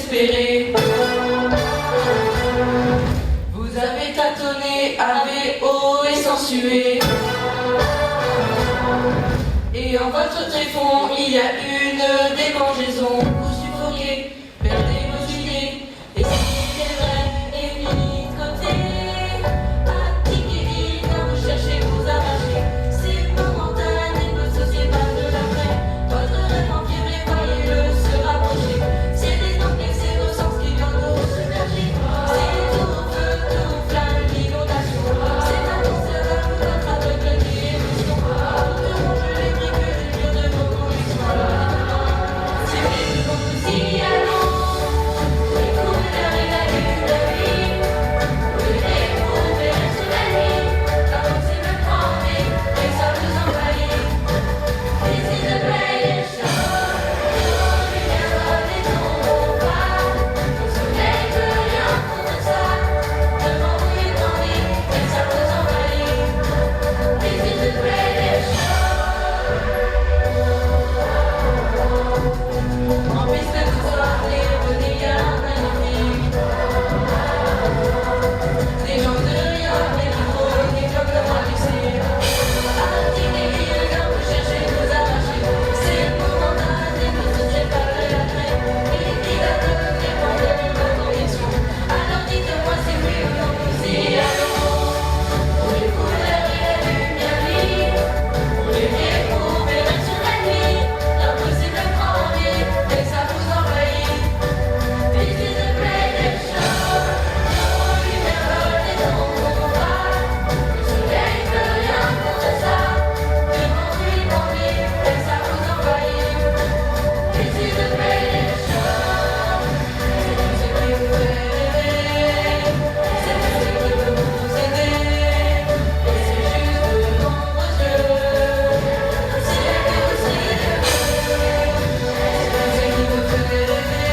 désespéré. Vous avez tâtonné, avez haut et sensué. Et en votre tréfonds, il y a une démangeaison. Vous suffoquez, perdez vos idées. Et si c'est vrai, et mis de côté, abdiquez, car vous cherchez, vous arrachez. C'est momentané, ne dissociez pas de l'après. Votre rêve empiré, voyez-le se rapprocher. C'est des noms blessés, nos sens qui viennent nous submerger. C'est tout feu, tout flamme, l'inondation. C'est un tout seul à vous, notre aveugle d'émotion. De ronger les briques du mur de vos convictions. C'est plus que vous y allons. Les couleurs et la lune de vie. Vous découvrez sous la nuit. L'impossible prend vie et ça vous envahit. This is a great show. Nos lumières volent et tomberont pas. Le soleil peut rien contre ça. Devant vous il grandit et ça vous envahit. This is a great show. En piste de soirée, venez à magnifique. Des gens de rien, des micros, des clubs de roi du cirque. Partis des villes, quand vous cherchez, vous arrachez. C'est momentané, ne dissociez pas de l'après. Il dit à deux, dépendez de vos convictions. Alors dites-moi si oui ou non nous y allons. Où les couleurs et la lumière vive. Où les découvrez sur la nuit. L'impossible prend vie et ça vous envahit. This is a great show. Nos lumières volent et tomberont pas. Le soleil peut rien contre ça. Devant vous il grandit et ça vous envahit. This is a great show. C'est tout ce qui vous fait rêver. C'est tout ce qui peut vous aider. Et c'est juste devant vos yeux. C'est que vous célébrez. C'est tout ce qui vous fait rêver.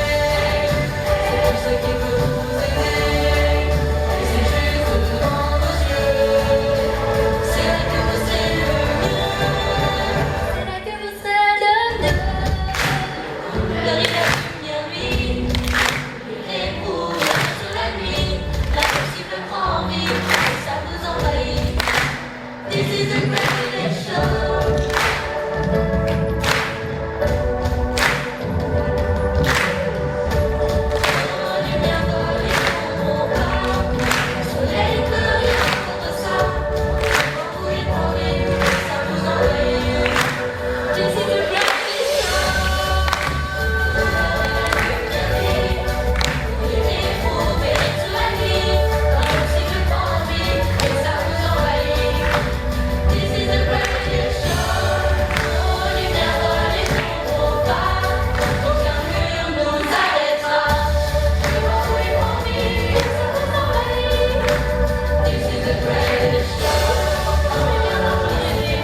C'est tout ce qui peut vous aider. Et c'est juste devant vos yeux. C'est là que vous serez le mieux. C'est là que vous serez le mieux. Couleur et la lumière nuit. Les couleurs sur la nuit. L'impossible prend vie et ça vous envahit. This is a great show. Nos lumières volent et tomberont pas. Le soleil peut rien contre ça. Devant vous il prend vie et ça vous envahit. This is a great show. Vous les découvrez sous la nuit. L'impossible prend vie et ça vous envahit. This is a great show. Nos lumières volent et tomberont pas. Aucun mur nous arrêtera. Devant vous il prend vie et ça vous envahit. This is a great show. Nos lumières volent et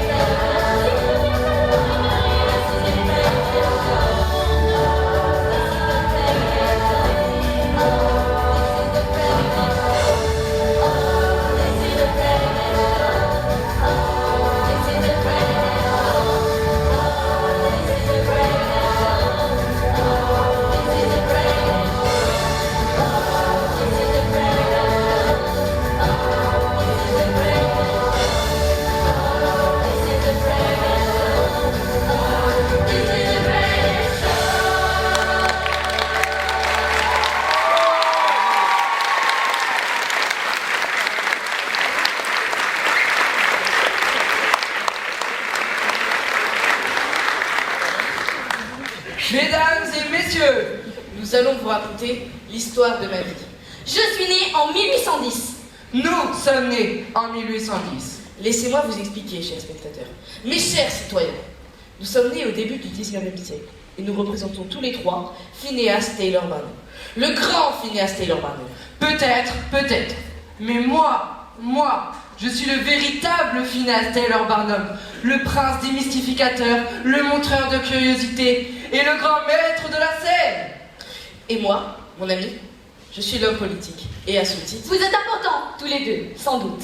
Mesdames et messieurs, nous allons vous raconter l'histoire de ma vie. Je suis née en 1810. Nous sommes nés en 1810. Laissez-moi vous expliquer, chers spectateurs. Mes chers citoyens, nous sommes nés au début du XIXe siècle et nous représentons tous les trois Phineas Taylor Barnum. Le grand Phineas Taylor Barnum. Peut-être. Mais moi, je suis le véritable Phineas Taylor Barnum, le prince démystificateur, le montreur de curiosité et le grand maître de la scène. Et moi, mon ami, je suis l'homme politique. Et à ce titre... Vous êtes importants, tous les deux, sans doute.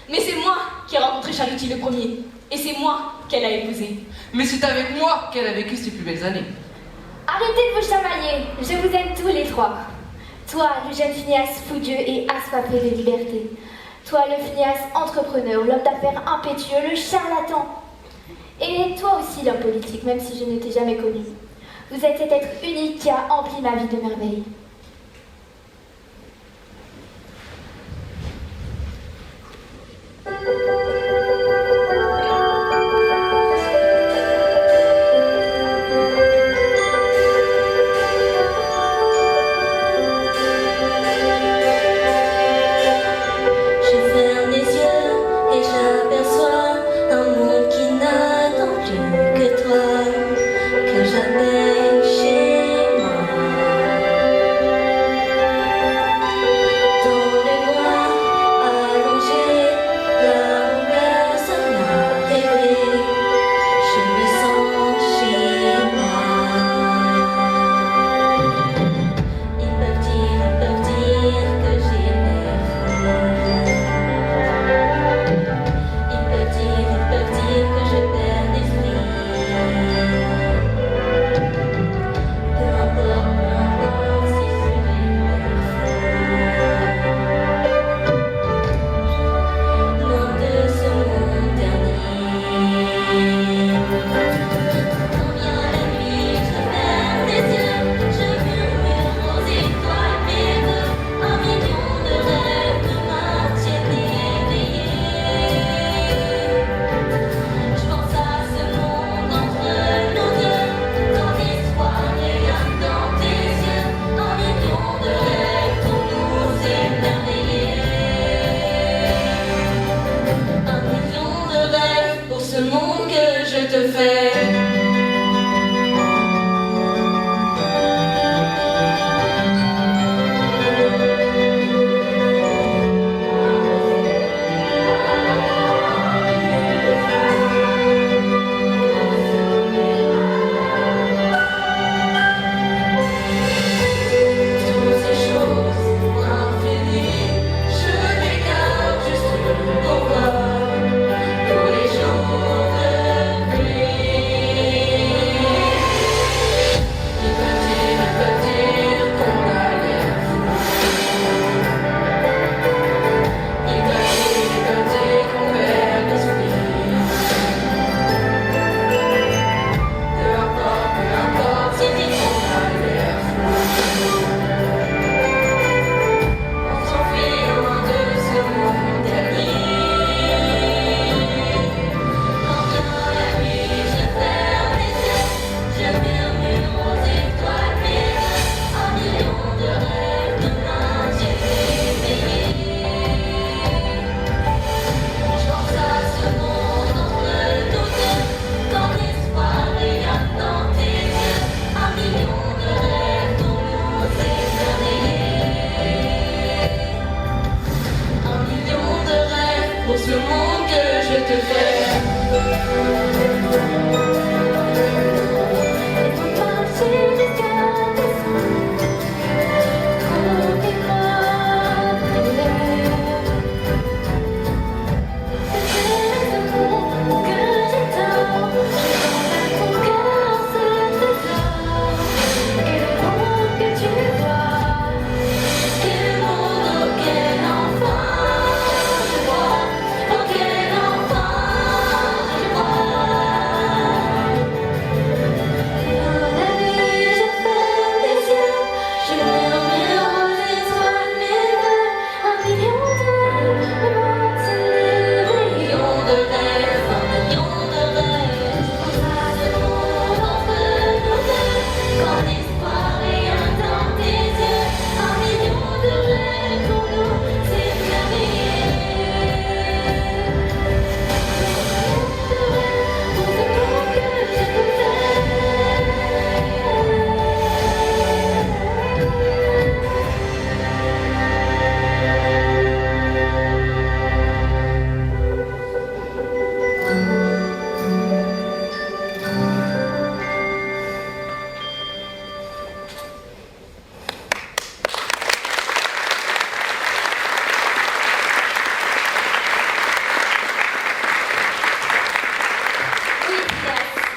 Mais c'est moi qui ai rencontré Charuti le premier. Et c'est moi qu'elle a épousé. Mais c'est avec moi qu'elle a vécu ses plus belles années. Arrêtez de vous chamailler, je vous aime tous les trois. Toi, le jeune Phineas fougueux et assoiffé de liberté. Toi, le Phineas entrepreneur, l'homme d'affaires impétueux, le charlatan. Et toi aussi, l'homme politique, même si je ne t'ai jamais connu. Vous êtes cet être unique qui a empli ma vie de merveilles.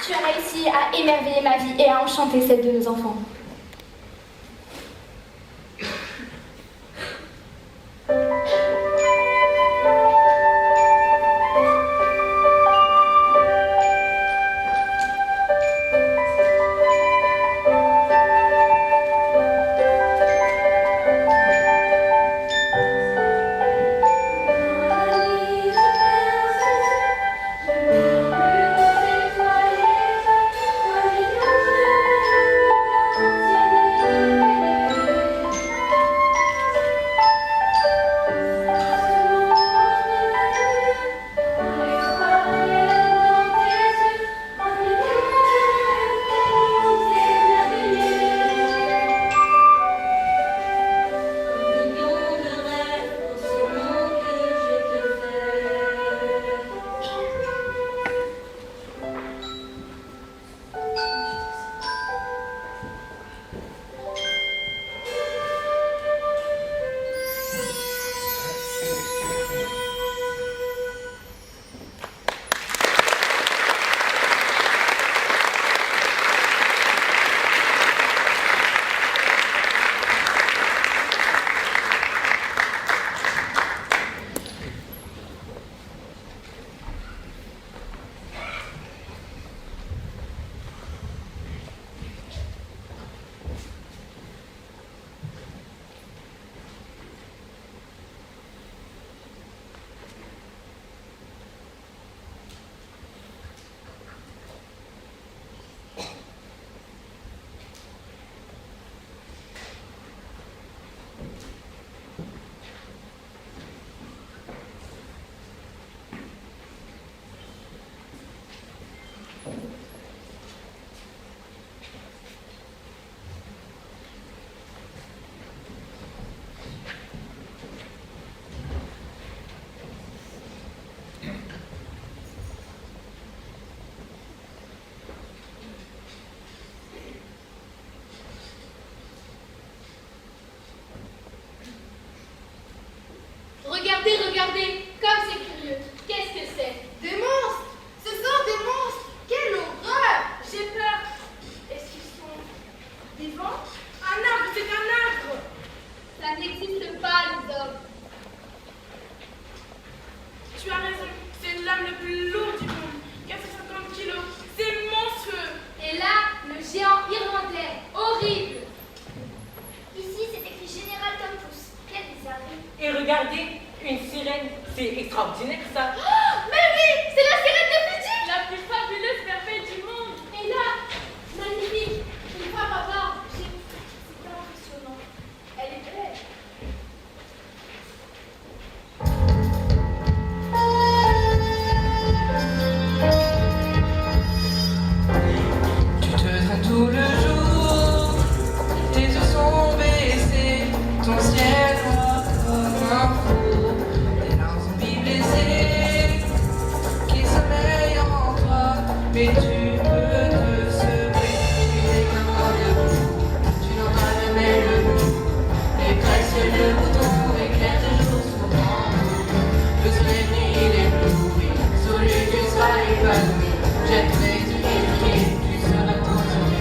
Tu as réussi à émerveiller ma vie et à enchanter celle de nos enfants. Regardez, regardez, comme c'est curieux. Qu'est-ce que c'est? Des monstres! Ce sont des monstres! Quelle horreur! J'ai peur. Est-ce qu'ils sont vivants? Un arbre, c'est un arbre! Ça n'existe pas, les hommes. Tu as raison, c'est une lame le plus lourd du monde. 450 kilos, c'est monstrueux! Et là, le géant irlandais, horrible. Ici, c'est écrit Général Tom Pouce. Quelle bizarrerie. Et regardez, une sirène, c'est extraordinaire ça. Mais oui, c'est la sirène de Fidji, la plus fabuleuse merveille du monde. Et là, magnifique, une femme à barbe. C'est impressionnant. Elle est belle. Tu te traînes tout le jour, tes yeux sont baissés, ton ciel noir comme un four, tes larmes zombies blessées qui sommeillent en toi, mais tu peux te semer, tu n'es qu'un corps debout, tu n'entends jamais le bout, et presque le bouton éclaire toujours sur ton cou. Le soleil brille, il éblouit, celui tu seras épanoui, jetterai du pied, tu seras consommé.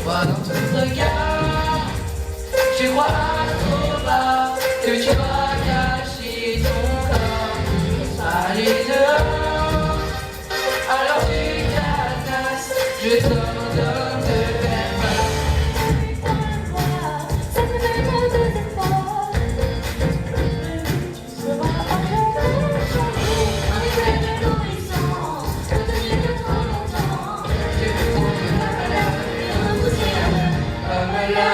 Vois dans ton regard, je crois trop bas que tu vas cacher ton corps. Allez dehors, alors tu t'atasses, je t'ordonne de faire face. Ça me fait mon deuxième fois. Tu seras en effet de l'horizon, retenu de trop longtemps. Je te trouve comme la Un poussière. comme la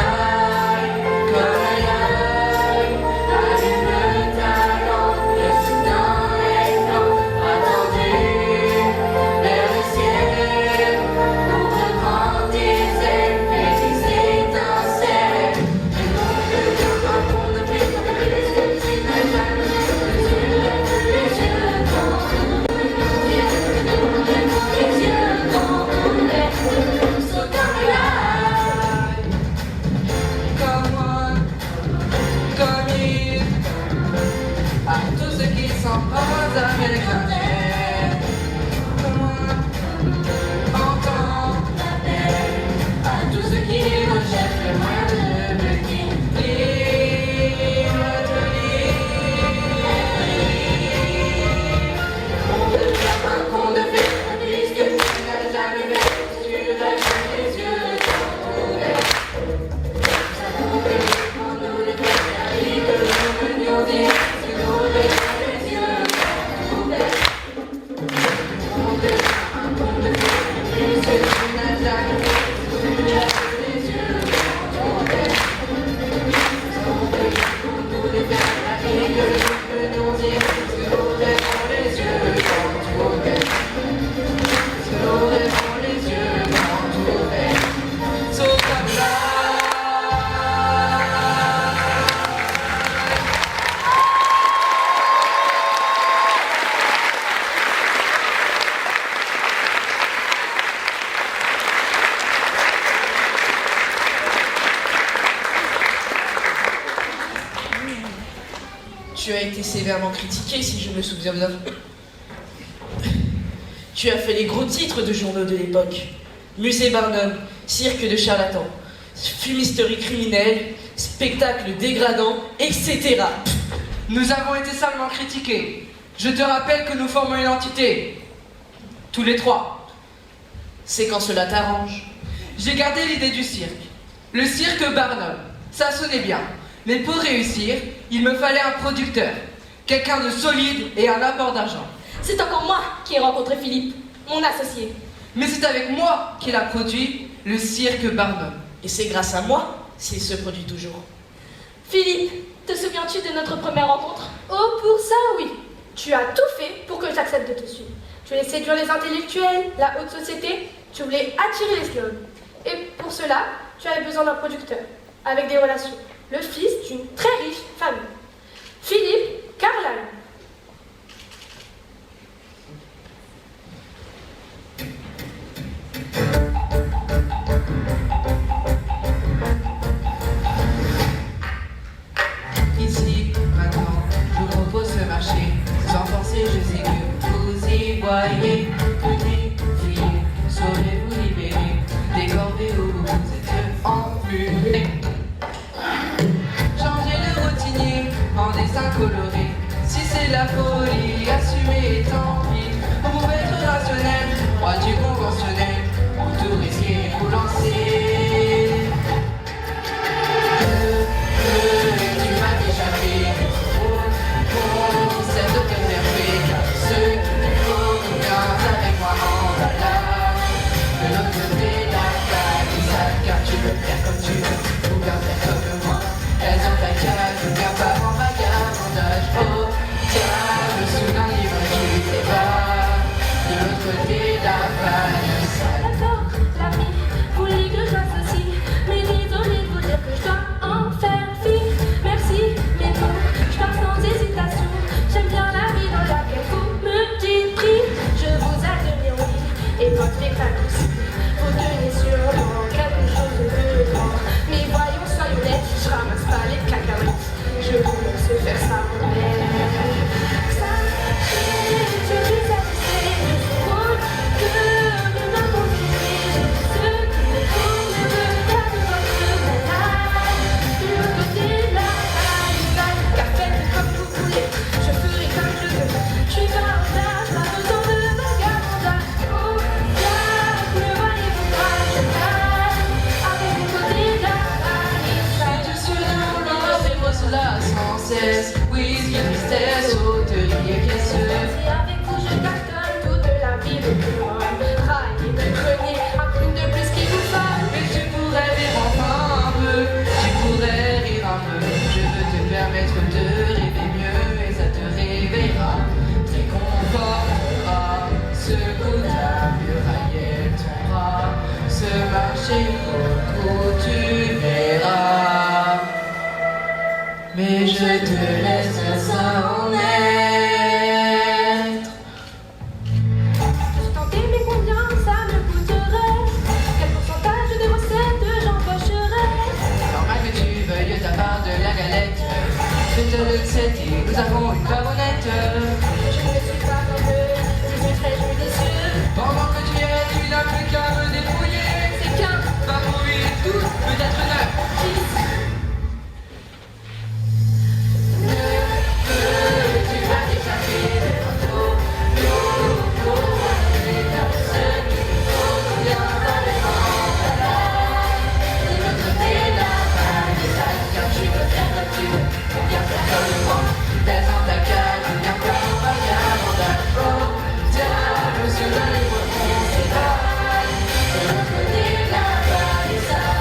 tu as été sévèrement critiqué, si je me souviens bien. Tu as fait les gros titres de journaux de l'époque. Musée Barnum, cirque de charlatans, fumisterie criminelle, spectacle dégradant, etc. Nous avons été salement critiqués. Je te rappelle que nous formons une entité. Tous les trois. C'est quand cela t'arrange. J'ai gardé l'idée du cirque. Le cirque Barnum. Ça sonnait bien. Mais pour réussir, il me fallait un producteur. Quelqu'un de solide et un apport d'argent. C'est encore moi qui ai rencontré Philippe, mon associé. Mais c'est avec moi qu'il a produit le cirque Barnum. Et c'est grâce à moi s'il se produit toujours. Philippe, te souviens-tu de notre première rencontre? Oh, pour ça, oui. Tu as tout fait pour que j'accepte de te suivre. Tu voulais séduire les intellectuels, la haute société, tu voulais attirer les snobs. Et pour cela, tu avais besoin d'un producteur, avec des relations, le fils d'une très riche famille. Philippe Carlyle. Ici, maintenant, je vous propose ce marché. Sans forcer, je sais que vous y voyez. Petites filles, saurez-vous libérer des corvées où vous êtes enfumés. Changez le routinier en dessin coloré. Si c'est la folie, assumez et tant pis. Vous pouvez être rationnel, roi du conventionnel, ou tout risquer, vous lancer. Tu m'as déjà fait trop, c'est de te faire faire ce qu'il faut, viens avec moi en balade. De l'autre côté de la palissade, car tu peux faire comme tu veux, ou bien faire comme moi. Elles ont ta cage, ou bien pas en vagabondage. Oh, diable, sous un livre qui t'évade. De l'autre côté de la palissade. D'accord, l'ami, vous voulez que j'associe. Mais désolé de vous dire que je dois en faire fi. Merci, mais bon, je pars sans hésitation. J'aime bien la vie dans laquelle vous me dites prix. Je vous admire, oui, et votre spectacle aussi. Vous tenez sûrement quelque chose de grand. Mais voyons, soyons honnêtes, je ramasse pas les cacahuètes. Je vous laisse faire ça en l'air. Ça, je suis satisfait de ce rôle que de m'imposer. Ce qui me tourne ne veut pas de votre malade. De l'autre côté de la palissade, car faites comme vous voulez, je ferai comme je veux. Je suis pas en place, pas besoin de vagabondage. Oh, diable, ne voyez-vous pas, je nage avec le côté de la palissade. Tu sur l'eau, fais-moi cela sans cesse. Whisky, tristesse, sauterie et caisseux. Si avec vous je cartonne toute la vie de tout le monde. Raillez de grenier, un clown de plus qui vous fasse. Mais tu pourrais rire enfin un peu, tu pourrais rire un peu. Je veux te permettre de rêver mieux et ça te réveillera. Te réconfortera, secoue ta muraille et ton bras. Ce marché beaucoup tu verras. Mais je te laisse ça en être. Je suis tentée, mais combien ça me coûterait? Quel pourcentage des recettes j'empocherais? Normal que tu veuilles ta part de la galette. Faites le 7 et nous avons une clarinette. Je ne suis pas comme eux, je suis très judicieux. Pendant que tu y es, tu n'as plus qu'à me débrouiller. C'est qu'un Parcourir tous, peut-être 9. Tu vas t'échapper de trop. Ce qu'il faut, viens avec moi en balade. De l'autre côté de la palissade, car tu veux faire comme tu veux, ou bien faire comme moi. T'es dans ta cage, ou bien pas en vagabondage. Oh, diable, sur un livre qui s'évade. De l'autre côté de la palissade,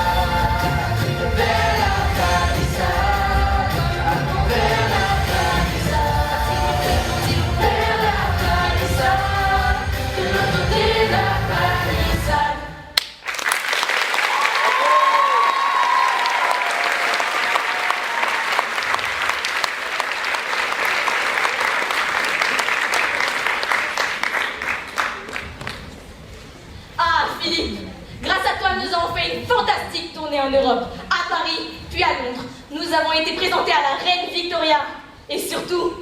vers la palissade, vers la palissade, vers la palissade, de l'autre côté de la palissade. Ah, Philippe, grâce à toi, nous avons fait une fantastique tournée en Europe, à Paris, puis à Londres. Nous avons été présentés à la reine Victoria. Et surtout,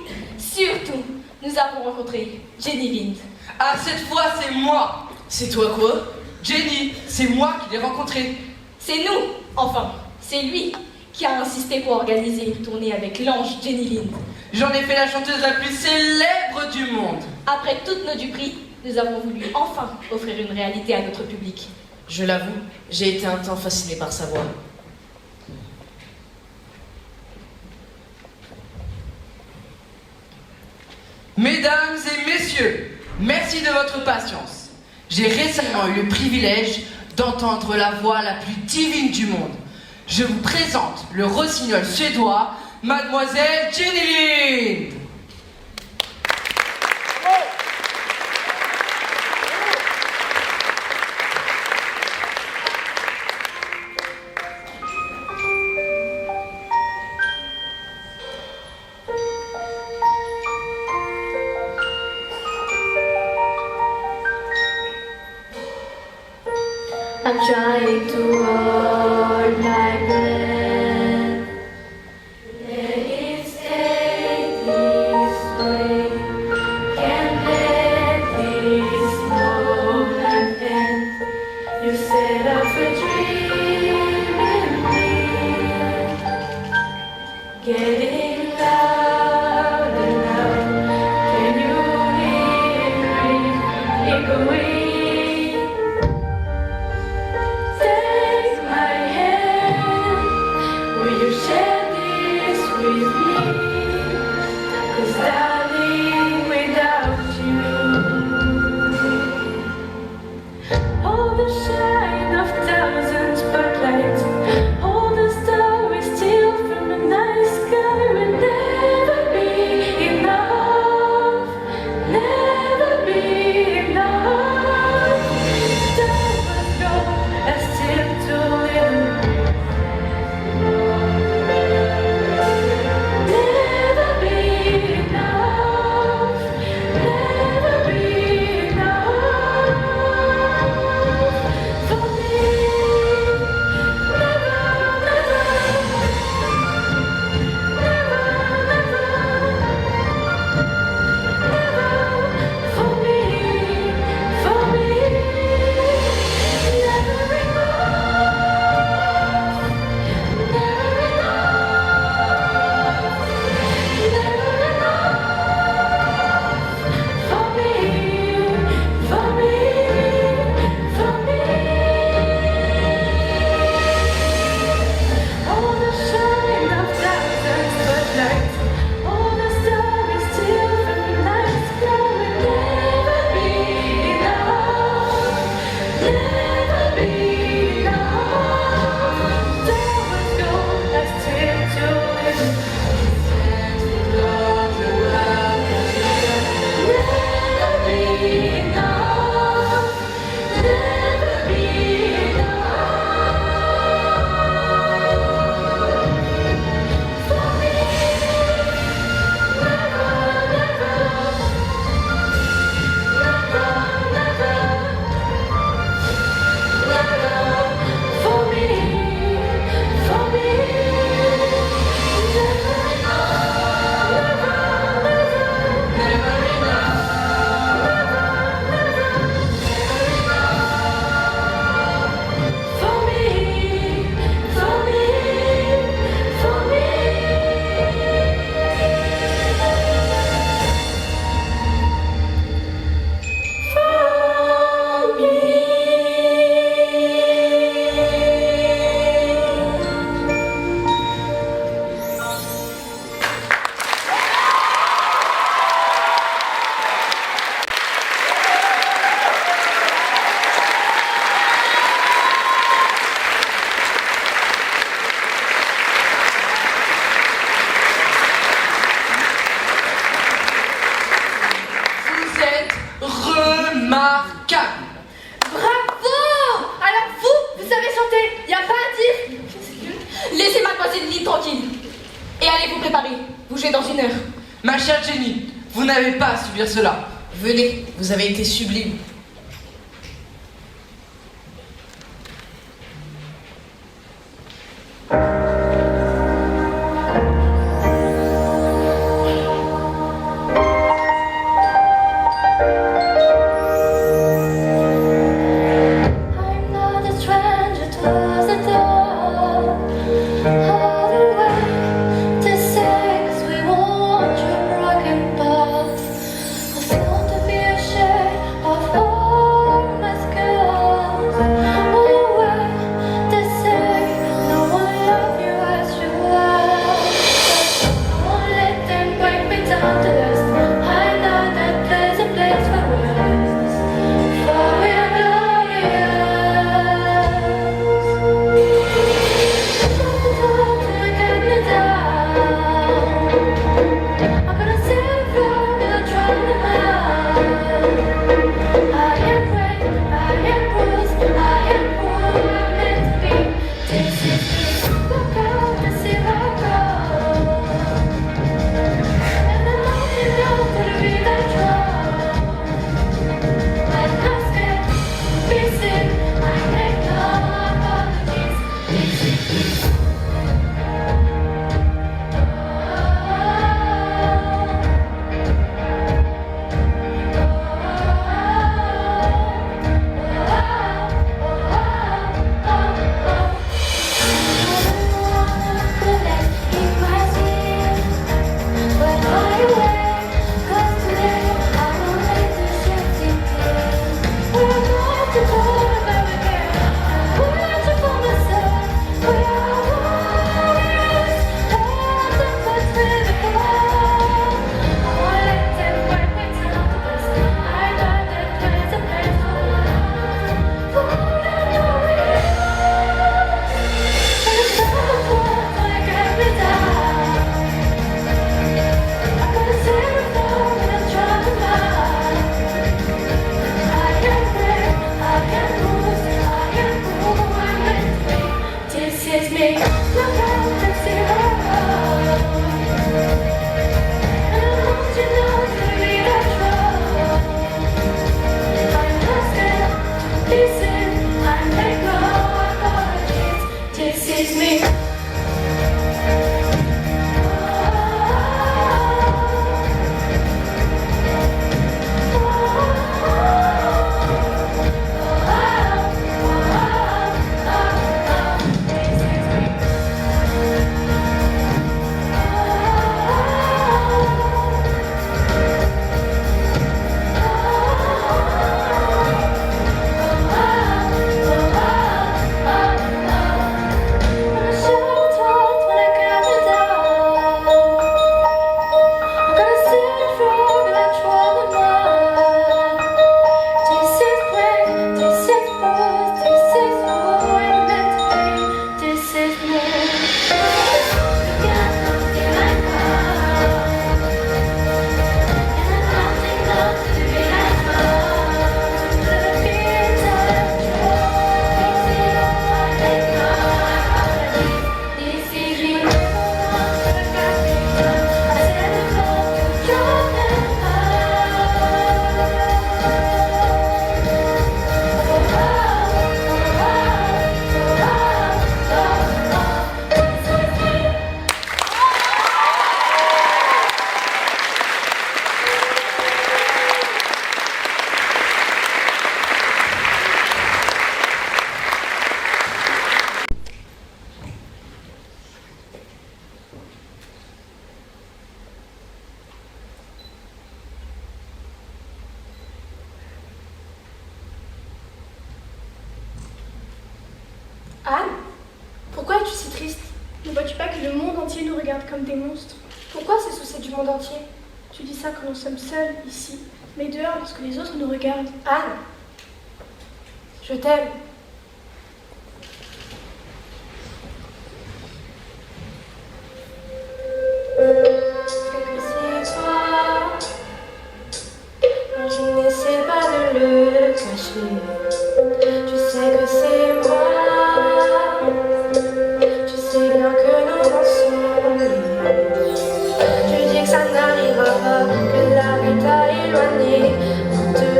nous avons rencontré Jenny Lind. Ah, cette fois, c'est moi. C'est toi quoi? Jenny, c'est moi qui l'ai rencontré. C'est nous, enfin. C'est lui qui a insisté pour organiser une tournée avec l'ange Jenny Lind. J'en ai fait la chanteuse la plus célèbre du monde. Après toutes nos duperies, nous avons voulu enfin offrir une réalité à notre public. Je l'avoue, j'ai été un temps fasciné par sa voix. Mesdames et messieurs, merci de votre patience. J'ai récemment eu le privilège d'entendre la voix la plus divine du monde. Je vous présente le rossignol suédois, Mademoiselle Jenny Lind. I'm trying to hold my breath. Let it stay this way. Can't let this moment end. You set off a dream in me. Getting louder now. Can you hear it echoing? Take my hand, will you share this with me? 'Cause darling, without you, all the shine of thousand spotlights, all the stars steal from the night sky will never be enough, never be enough. Time must go, I still too little. Never be enough, never be enough for me. Never, never for me, for me. Never enough, never enough, never enough for me, for me, for me. All the shine of thousand spotlights, all the stars steal from the night sky will never be enough, never be enough. Time must go, I still too little. Never be enough, never be enough for me. Never, never, never, never for me, for me. Never enough, never, never enough, for me, for me, for me. Vous êtes remarquable. Bravo! Alors vous savez chanter, y a pas à dire. Laissez Mademoiselle Lind tranquille. Et allez vous préparer. Vous jouez dans 1 heure. Ma chère Jenny, vous n'avez pas à subir cela. Venez, vous avez été sublime. Anne, pourquoi es-tu si triste? Ne vois-tu pas que le monde entier nous regarde comme des monstres? Pourquoi ces soucis du monde entier? Tu dis ça quand nous sommes seuls, ici, mais dehors, lorsque les autres nous regardent. Anne, je t'aime. C'est toi. Non, je n'essaie pas de le cacher. Tu sais que c'est moi. Tu sais bien que nous en sommes liés. Tu dis que ça n'arrivera pas, que la vie t'a éloigné de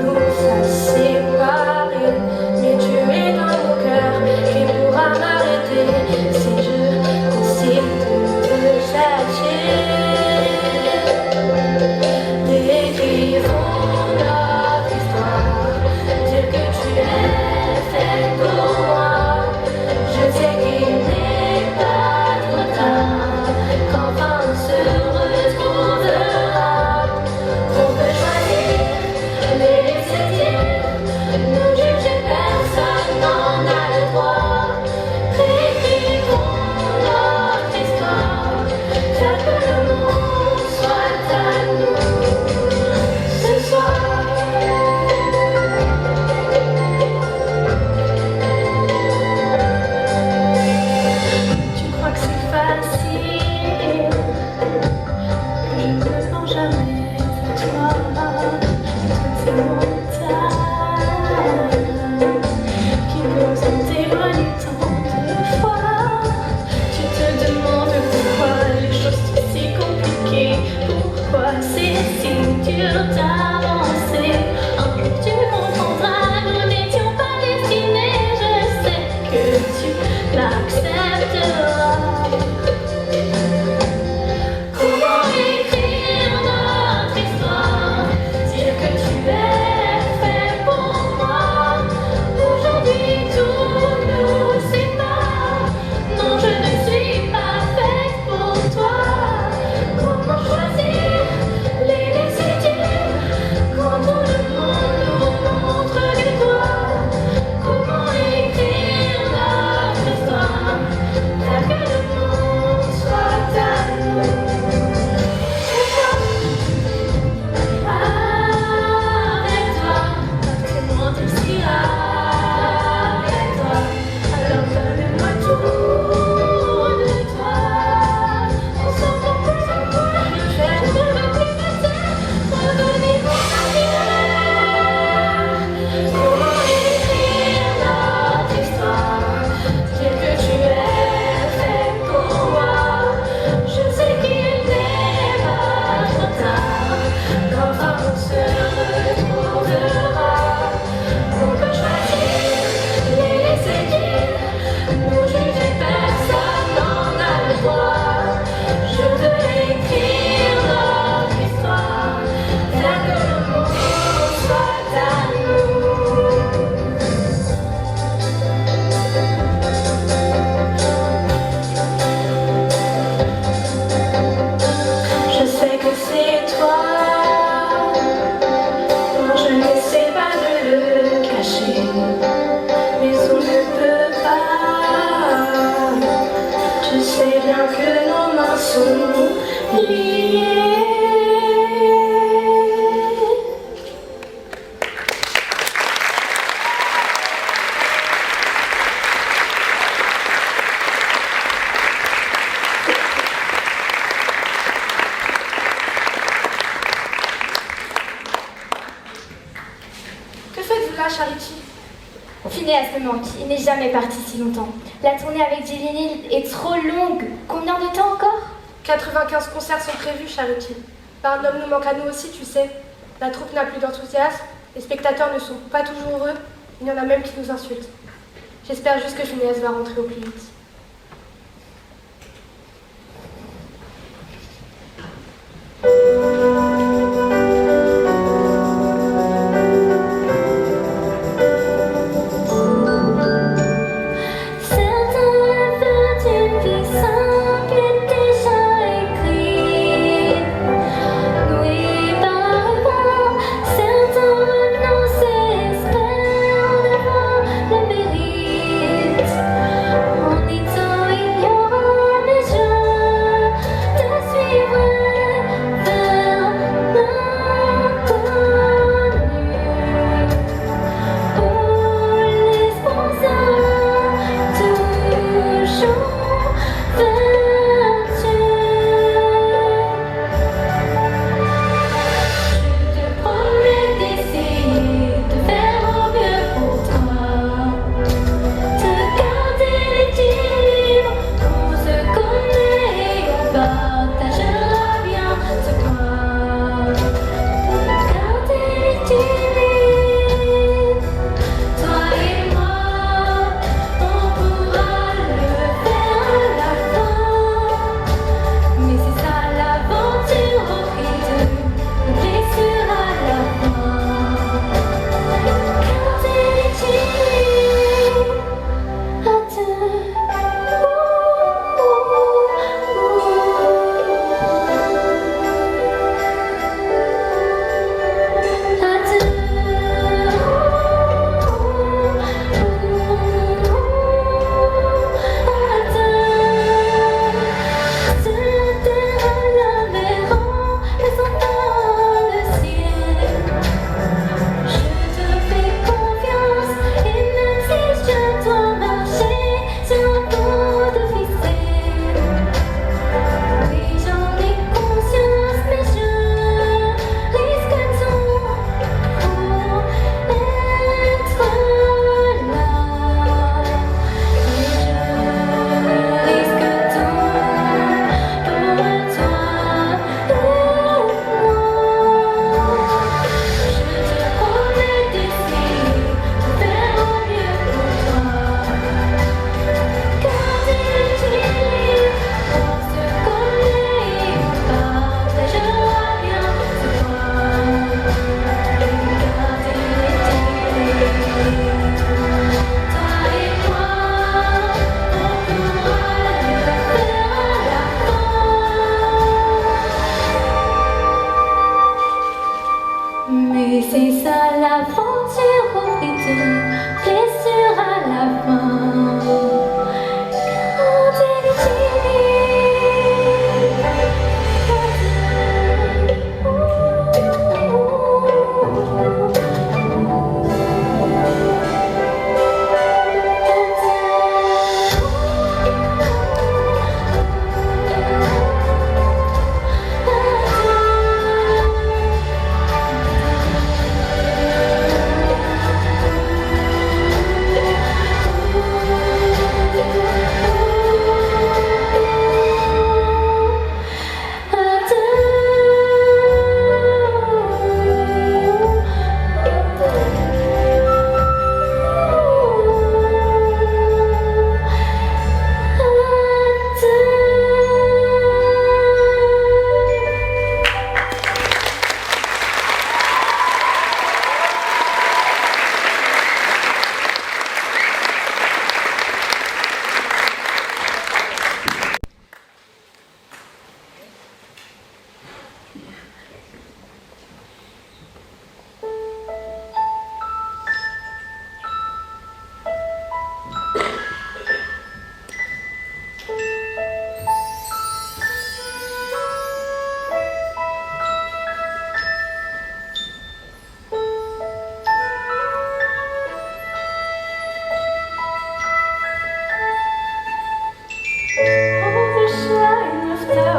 nous a séparés. Mais tu es dans mon cœur, qui pourra m'arrêter si je décide de te chercher. Décrivons notre histoire, dire que tu es fait pour moi. Je sais qu'il n'est pas trop tard, qu'enfin on se retrouvera. On peut choisir, les laisser dire, nous juger, personne n'en a le droit. Réécrivons notre histoire, faire que le monde soit à nous ce soir. Tu crois que c'est facile? Je ne pense jamais à toi. Toutes ces montagnes qui nous ont éloignés tant de fois. Tu te demandes pourquoi les choses sont si compliquées. Pourquoi c'est si dur d'avancer. Un jour tu comprendras, nous n'étions pas destinés. Je sais que tu l'accepteras. Comment écrire notre histoire? Dire que tu es fait pour moi. Aujourd'hui tout nous sépare. Non, je ne suis pas faite pour toi. Comment choisir, les laisser dire, quand tout le monde nous montre du doigt? Comment écrire notre histoire, faire que le monde soit à nous? Avec toi, tout le monde ira avec toi. Alors donne-moi tout de toi. On s'en va plus en moi, je ne veux plus passer. Revenez pour ailleurs. Comment écrire notre histoire? Dire que tu es fait pour moi. Je sais qu'il n'est pas trop tard, qu'enfin on se retrouvera. On peut choisir, les laisser dire, nous juger, personne n'en a le droit. Je veux écrire notre histoire, faire que le monde soit à nous. Je sais que c'est toi. Non, je n'essaie pas de le cacher, mais on ne peut pas. Tu sais bien que nos mains sont liées. Que faites-vous là, Charity? Phineas me manque, il n'est jamais parti si longtemps. La tournée avec Jelly est trop longue. Combien de temps encore? 95 concerts sont prévus, Charity. Barnum nous manque à nous aussi, tu sais. La troupe n'a plus d'enthousiasme, les spectateurs ne sont pas toujours heureux, il y en a même qui nous insultent. J'espère juste que Phineas va rentrer au plus vite. Certains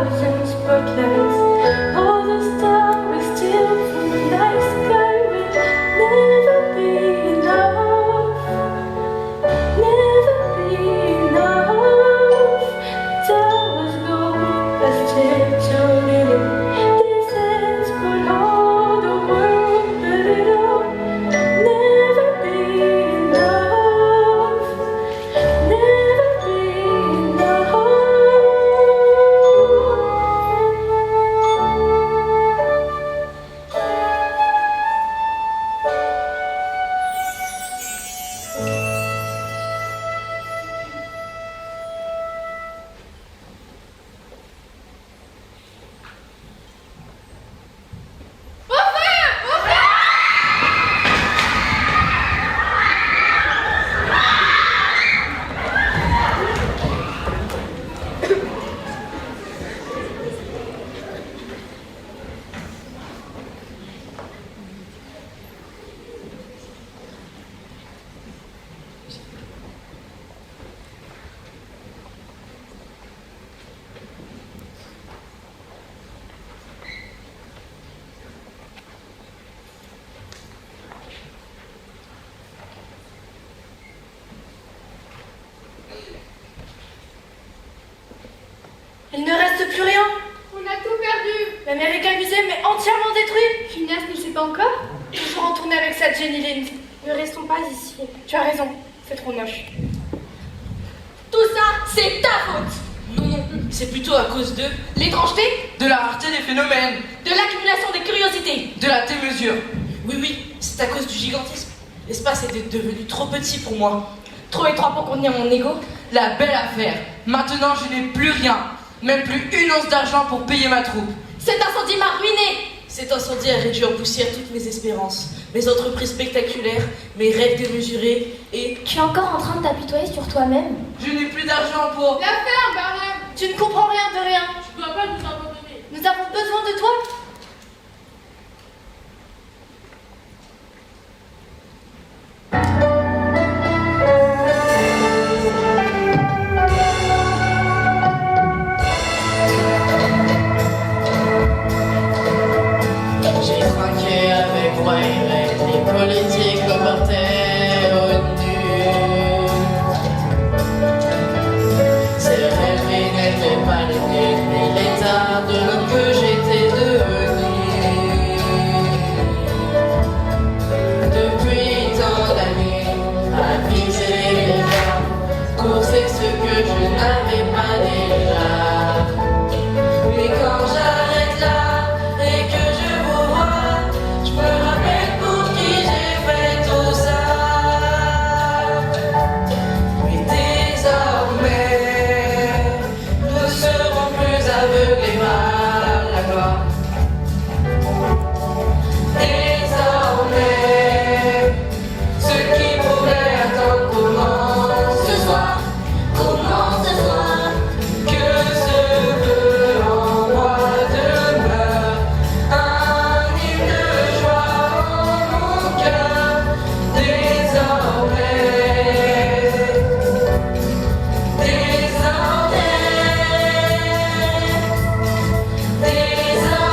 thousand spotlights. All the stars we steal from the night sky will never be enough. Never be enough. Towers go as gentle these hands could hold the world, but it'll never be enough. Never be enough. Il ne reste plus rien. On a tout perdu. L'American Museum est entièrement détruit. Phineas ne sait pas encore. Il faut retourner avec sa Jenny Lind. Ne restons pas ici. Tu as raison, c'est trop moche. Tout ça, c'est ta faute. Non, non, c'est plutôt à cause de L'étrangeté, De la rareté des phénomènes, de l'accumulation des curiosités. de la démesure. Oui, oui, c'est à cause du gigantisme. L'espace était devenu trop petit pour moi. Trop étroit pour contenir mon ego. La belle affaire. Maintenant, je n'ai plus rien. Même plus une once d'argent pour payer ma troupe. Cet incendie m'a ruiné. Cet incendie a réduit en poussière toutes mes espérances, mes entreprises spectaculaires, mes rêves démesurés et... Tu es encore en train de t'apitoyer sur toi-même. Je n'ai plus d'argent pour... La ferme, Barnum. Tu ne comprends rien de rien. Tu dois pas nous abandonner. Nous avons besoin de toi. J'ai trinqué avec Wayne, les politiques me portaient au nu. Ces rêveries n'étaient pas les miennes, ni l'état de l'homme que j'étais devenu. Depuis tant d'années, à viser les gars, courser ce que je n'avais pas déjà. Mais quand j'arrête là et que je vous vois, je me rappelle pour qui j'ai fait tout ça. Mais désormais, nous ne serons plus aveuglés par la gloire. Désormais, ce qui pourrait attendre commence ce soir. Commence ce soir. Que ce feu en moi demeure un hymne de joie en mon cœur. Désormais, désormais, désormais.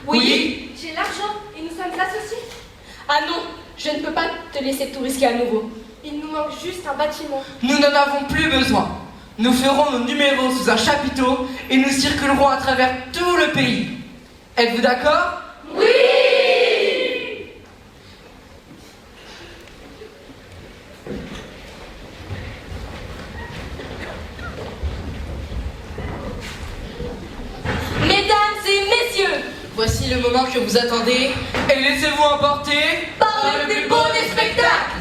Oui. J'ai l'argent et nous sommes associés. Ah non, je ne peux pas te laisser tout risquer à nouveau. Il nous manque juste un bâtiment. Nous n'en avons plus besoin. Nous ferons nos numéros sous un chapiteau et nous circulerons à travers tout le pays. Êtes-vous d'accord? Oui! Mesdames et messieurs, Voici le moment que vous attendez. Et laissez-vous emporter par le plus beau des spectacles.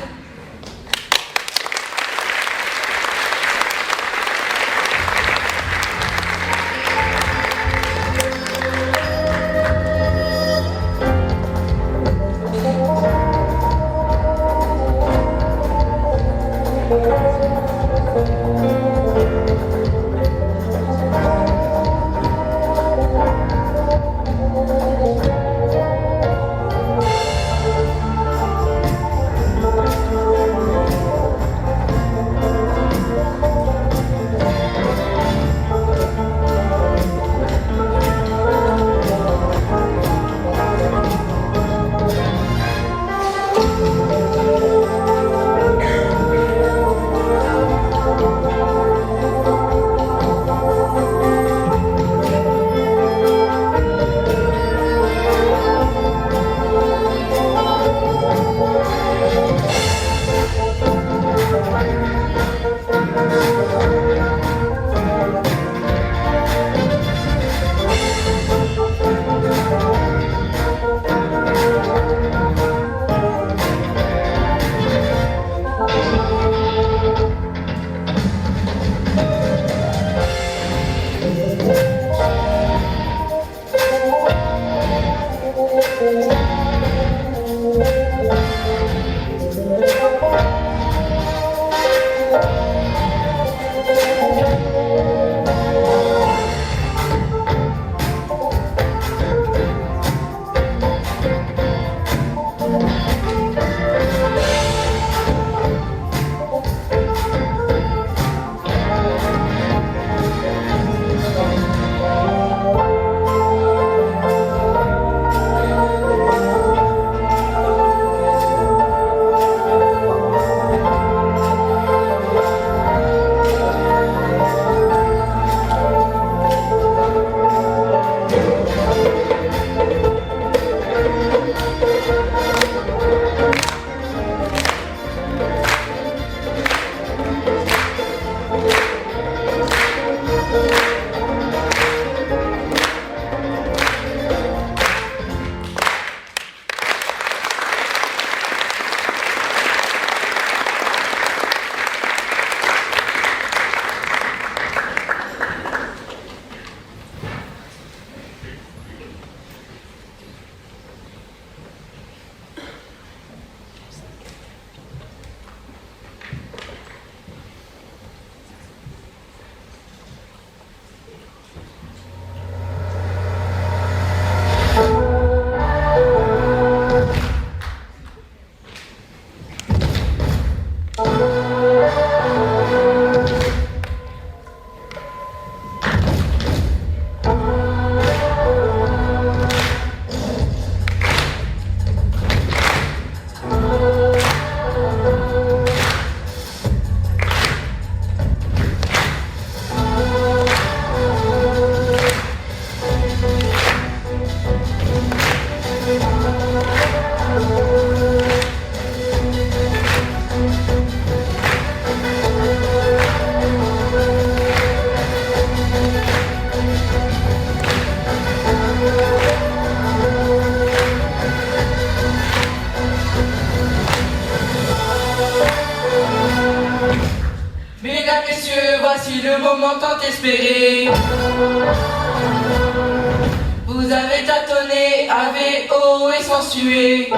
voici le moment tant espéré. Vous avez tâtonné, avez haut et sensué.